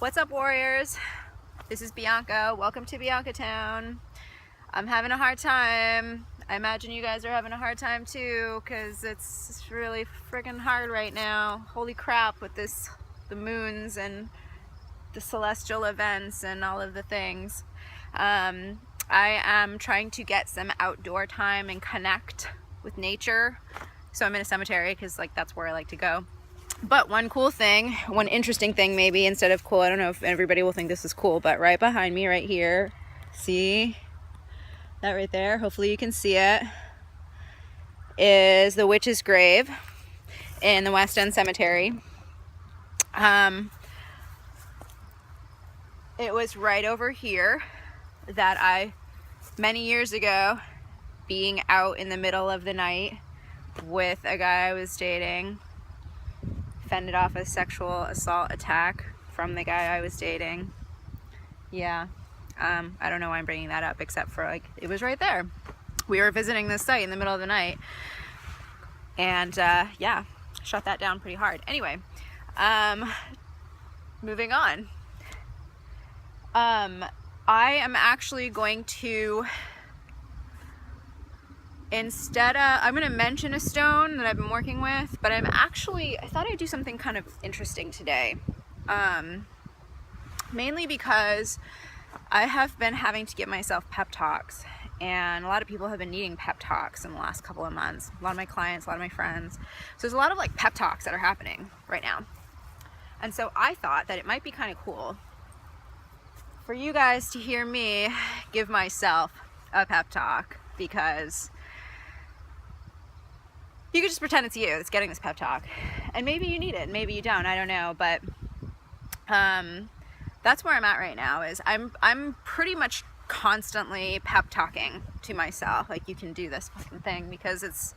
What's up, warriors? This is Bianca. Welcome to BiancaTown. I'm having a hard time. I imagine you guys are having a hard time too, because it's really friggin' hard right now. Holy crap with the moons and the celestial events and all of the things. I am trying to get some outdoor time and connect with nature. So I'm in a cemetery because that's where I like to go. But one interesting thing maybe, instead of cool, I don't know if everybody will think this is cool, but right behind me right here, see that right there? Hopefully you can see it, is the witch's grave in the West End Cemetery. It was right over here that I, many years ago, being out in the middle of the night with a guy I was dating, fended off a sexual assault attack from the guy I was dating. Yeah, I don't know why I'm bringing that up, except for it was right there. We were visiting this site in the middle of the night, and yeah, shut that down pretty hard. Anyway, moving on. I am actually going to, I'm going to mention a stone that I've been working with, but I thought I'd do something kind of interesting today. Mainly because I have been having to give myself pep talks, and a lot of people have been needing pep talks in the last couple of months. A lot of my clients, a lot of my friends. So there's a lot of pep talks that are happening right now. And so I thought that it might be kind of cool for you guys to hear me give myself a pep talk, because you could just pretend it's you that's getting this pep talk, and maybe you need it, maybe you don't, I don't know, but that's where I'm at right now. Is I'm pretty much constantly pep talking to myself, you can do this fucking thing, because it's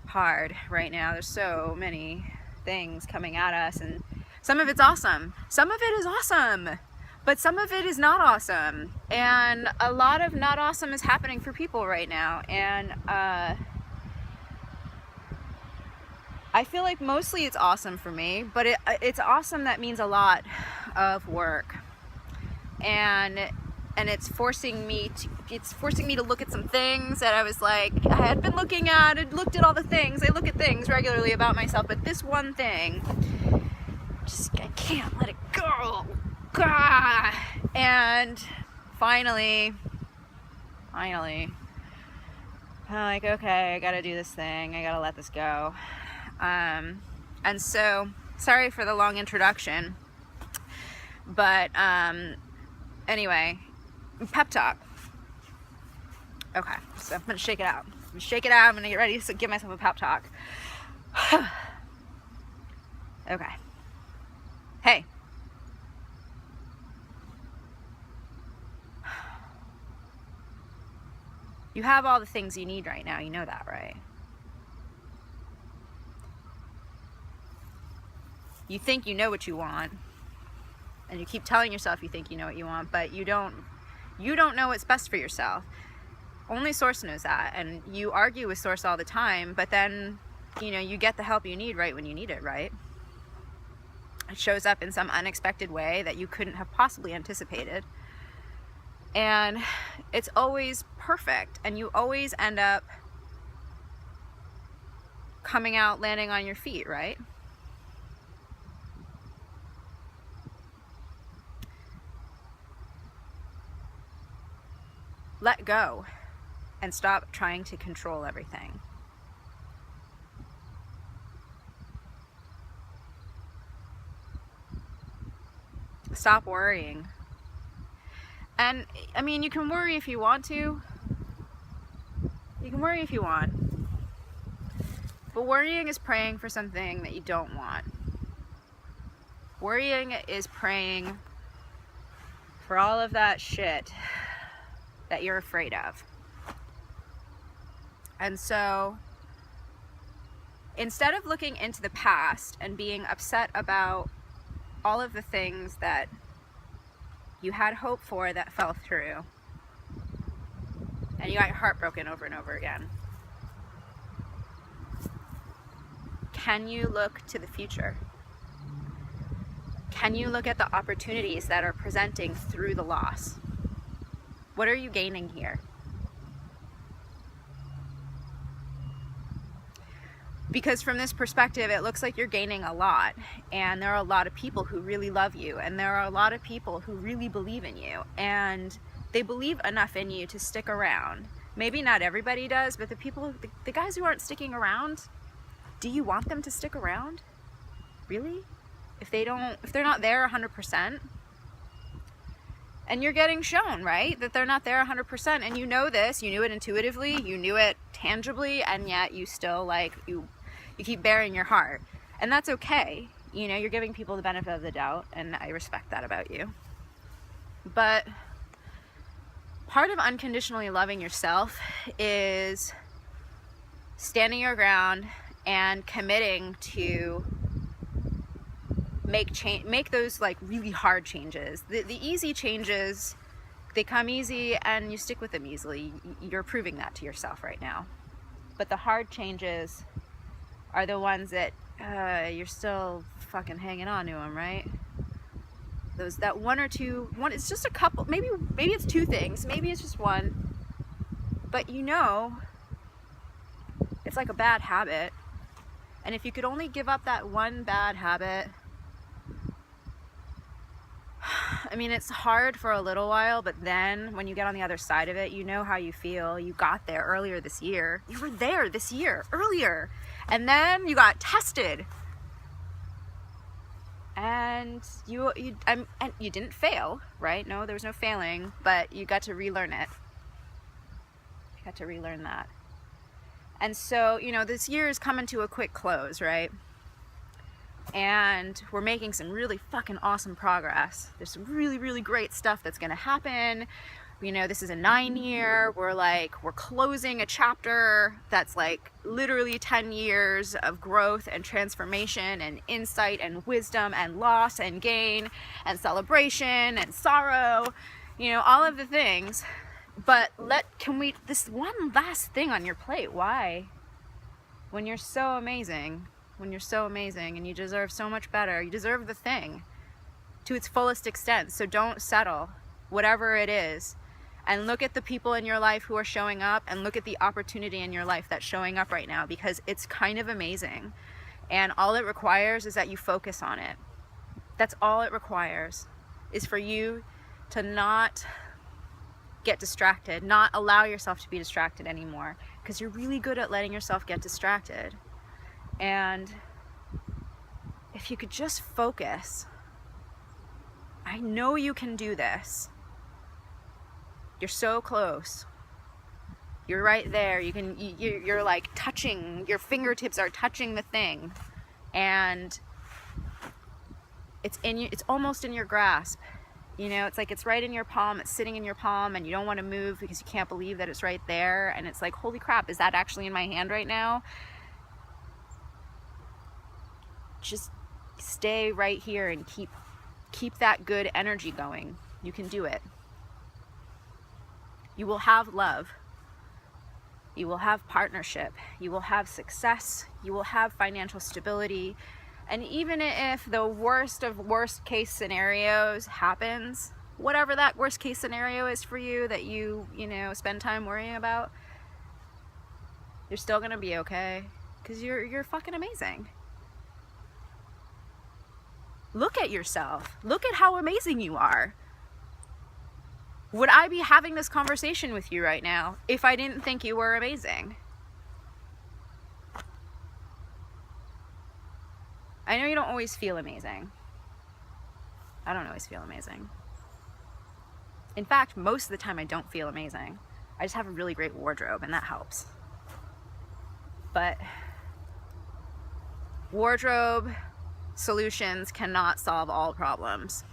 hard right now. There's so many things coming at us, and some of it's awesome, some of it is awesome, but some of it is not awesome, and a lot of not awesome is happening for people right now. And I feel like mostly it's awesome for me, but it's awesome that means a lot of work, and it's forcing me to look at some things that I had been looking at. I'd looked at all the things. I look at things regularly about myself, but this one thing, I can't let it go. And finally, I'm like, okay, I gotta do this thing. I gotta let this go. And so, sorry for the long introduction, but anyway, pep talk. Okay, so I'm gonna shake it out. I'm gonna get ready to give myself a pep talk. Okay. Hey. You have all the things you need right now. You know that, right? You think you know what you want, and you keep telling yourself you think you know what you want, but you don't know what's best for yourself. Only Source knows that, and you argue with Source all the time, but then you get the help you need right when you need it, right? It shows up in some unexpected way that you couldn't have possibly anticipated, and it's always perfect, and you always end up coming out landing on your feet, right? Let go and stop trying to control everything. Stop worrying. And I mean, you can worry if you want to. You can worry if you want. But worrying is praying for something that you don't want. Worrying is praying for all of that shit that you're afraid of. And so, instead of looking into the past and being upset about all of the things that you had hope for that fell through, and you got heartbroken over and over again, can you look to the future? Can you look at the opportunities that are presenting through the loss? What are you gaining here? Because from this perspective, it looks like you're gaining a lot, and there are a lot of people who really love you, and there are a lot of people who really believe in you, and they believe enough in you to stick around. Maybe not everybody does, but the guys who aren't sticking around, do you want them to stick around? Really? If they're not there 100%, and you're getting shown, right, that they're not there 100%, and you know this, you knew it intuitively, you knew it tangibly, and yet you still, like, you keep bearing your heart. And that's okay. You know, you're giving people the benefit of the doubt, and I respect that about you. But part of unconditionally loving yourself is standing your ground and committing to make those, like, really hard changes. The easy changes, they come easy and you stick with them easily. You're proving that to yourself right now. But the hard changes are the ones that you're still fucking hanging on to them, right? That one or two, it's just a couple, maybe it's two things, maybe it's just one, but you know, it's like a bad habit. And if you could only give up that one bad habit, I mean, it's hard for a little while, but then when you get on the other side of it, you know how you feel. You got there earlier this year. You were there this year, earlier. And then you got tested. And you didn't fail, right? No, there was no failing, but you got to relearn it. You got to relearn that. And so, you know, this year is coming to a quick close, right? And we're making some really fucking awesome progress. There's some really, really great stuff that's gonna happen. You know, this is a 9-year. We're closing a chapter that's like literally 10 years of growth and transformation and insight and wisdom and loss and gain and celebration and sorrow, you know, all of the things. But this one last thing on your plate, why? When you're so amazing, and you deserve so much better, you deserve the thing to its fullest extent. So don't settle, whatever it is, and look at the people in your life who are showing up, and look at the opportunity in your life that's showing up right now, because it's kind of amazing. And all it requires is that you focus on it. That's all it requires, is for you to not get distracted, not allow yourself to be distracted anymore, because you're really good at letting yourself get distracted. And if you could just focus, I know you can do this. You're so close. You're right there. You're like touching, your fingertips are touching the thing, and it's almost in your grasp. You know, it's like it's right in your palm, it's sitting in your palm, and you don't want to move because you can't believe that it's right there. And it's like, holy crap, is that actually in my hand right now? Just stay right here and keep that good energy going. You can do it. You will have love. You will have partnership. You will have success. You will have financial stability. And even if the worst of worst case scenarios happens, whatever that worst case scenario is for you that you know, spend time worrying about, you're still gonna be okay, because you're fucking amazing. Look at yourself. Look at how amazing you are. Would I be having this conversation with you right now if I didn't think you were amazing? I know you don't always feel amazing. I don't always feel amazing. In fact, most of the time I don't feel amazing. I just have a really great wardrobe, and that helps. But wardrobe solutions cannot solve all problems.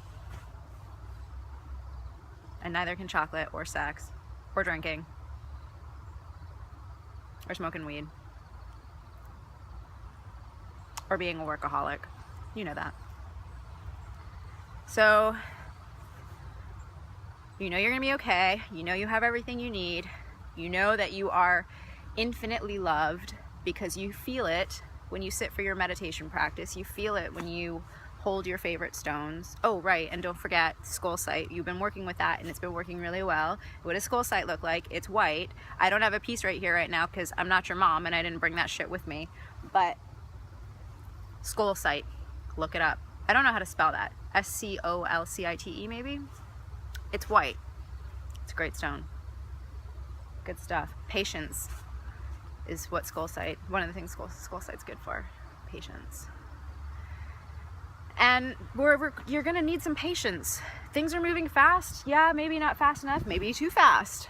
And neither can chocolate or sex or drinking or smoking weed or being a workaholic. You know that. So, you know you're gonna be okay. You know you have everything you need. You know that you are infinitely loved, because you feel it when you sit for your meditation practice. You feel it when you hold your favorite stones. Oh, right, and don't forget scolcite. You've been working with that and it's been working really well. What does scolcite look like? It's white. I don't have a piece right here right now because I'm not your mom and I didn't bring that shit with me. But scolcite, look it up. I don't know how to spell that. S-C-O-L-C-I-T-E maybe? It's white. It's a great stone. Good stuff. Patience is what scolcite, one of the things scolcite's good for. Patience. And you're gonna need some patience. Things are moving fast. Yeah, maybe not fast enough, maybe too fast.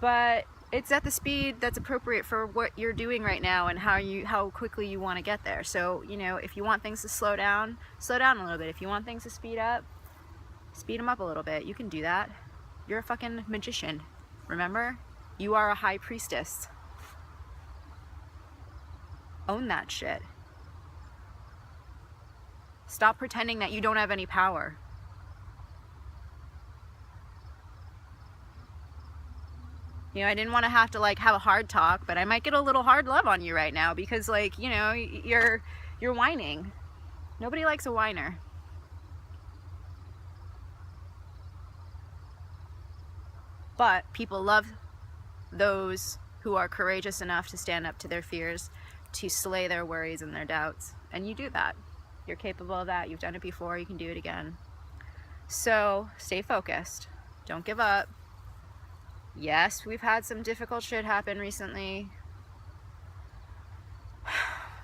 But it's at the speed that's appropriate for what you're doing right now and how quickly you want to get there. So, you know, if you want things to slow down a little bit. If you want things to speed them up a little bit. You can do that. You're a fucking magician. Remember? You are a high priestess. Own that shit. Stop pretending that you don't have any power. You know, I didn't want to have to like have a hard talk, but I might get a little hard love on you right now because, like, you know, you're whining. Nobody likes a whiner. But people love those who are courageous enough to stand up to their fears, to slay their worries and their doubts. And you do that. You're capable of that. You've done it before. You can do it again. So stay focused. Don't give up. Yes, we've had some difficult shit happen recently.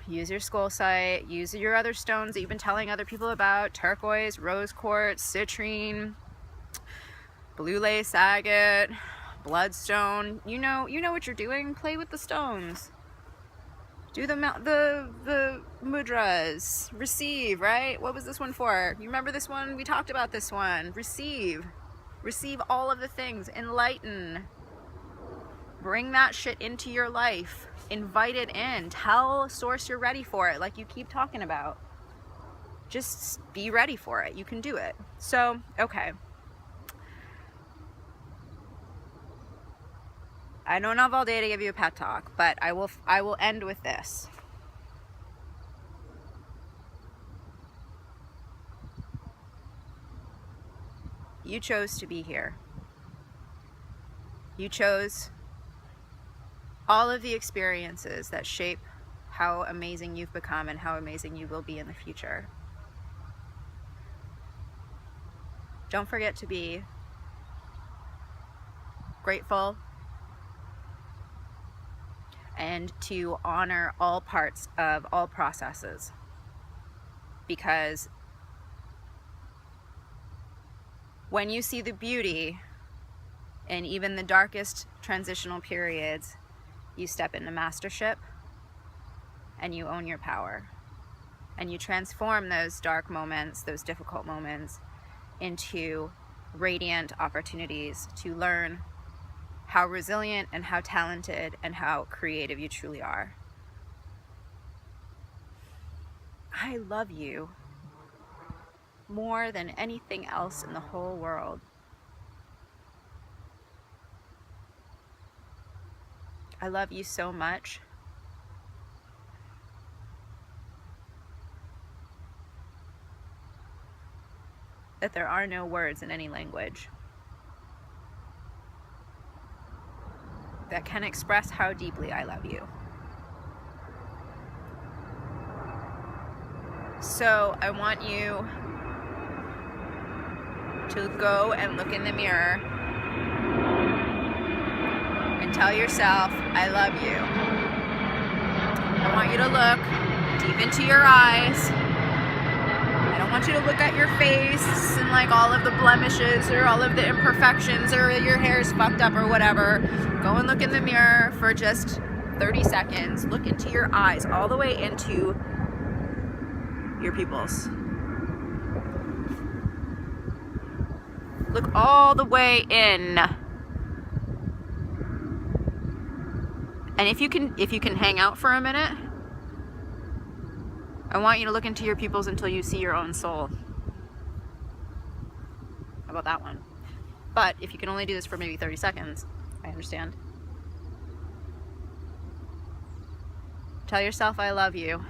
Use your scolcite. Use your other stones that you've been telling other people about. Turquoise, rose quartz, citrine, blue lace agate, bloodstone. You know what you're doing. Play with the stones. Do the mudras. Receive, right? What was this one for? You remember this one? We talked about this one. Receive. Receive all of the things. Enlighten. Bring that shit into your life. Invite it in. Tell Source you're ready for it, like you keep talking about. Just be ready for it. You can do it. So, okay. I don't have all day to give you a pep talk, but I will end with this. You chose to be here. You chose all of the experiences that shape how amazing you've become and how amazing you will be in the future. Don't forget to be grateful and to honor all parts of all processes, because when you see the beauty in even the darkest transitional periods, you step into mastership and you own your power and you transform those dark moments, those difficult moments, into radiant opportunities to learn how resilient and how talented and how creative you truly are. I love you more than anything else in the whole world. I love you so much. That there are no words in any language that can express how deeply I love you. So I want you to go and look in the mirror and tell yourself, I love you. I want you to look deep into your eyes. I don't want you to look at your face and like all of the blemishes or all of the imperfections or your hair's fucked up or whatever. Go and look in the mirror for just 30 seconds. Look into your eyes, all the way into your pupils. Look all the way in. And if you can hang out for a minute, I want you to look into your pupils until you see your own soul. How about that one? But if you can only do this for maybe 30 seconds, I understand. Tell yourself I love you.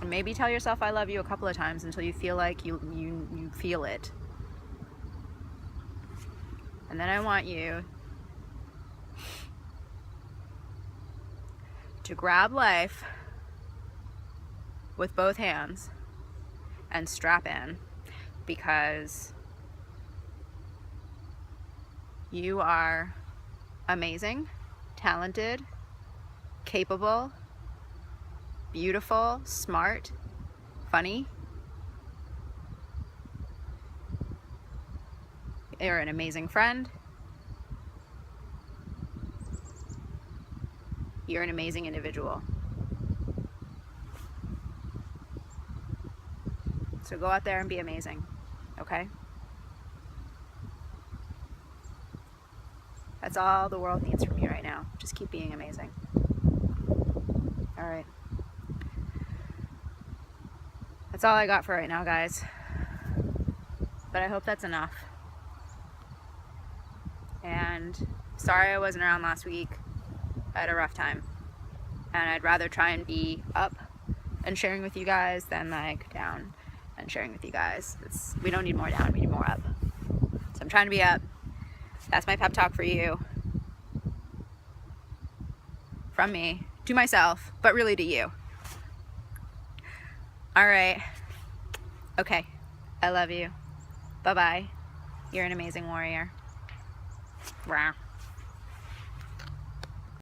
And maybe tell yourself I love you a couple of times until you feel like you feel it. And then I want you to grab life with both hands and strap in, because you are amazing, talented, capable, beautiful, smart, funny. You're an amazing friend. You're an amazing individual. So go out there and be amazing, okay? That's all the world needs from you right now. Just keep being amazing. All right. That's all I got for right now, guys. But I hope that's enough. And sorry I wasn't around last week. I had a rough time. And I'd rather try and be up and sharing with you guys than like down and sharing with you guys. We don't need more down, we need more up. So I'm trying to be up. That's my pep talk for you. From me to myself, but really to you. All right. Okay. I love you. Bye-bye. You're an amazing warrior. Rah.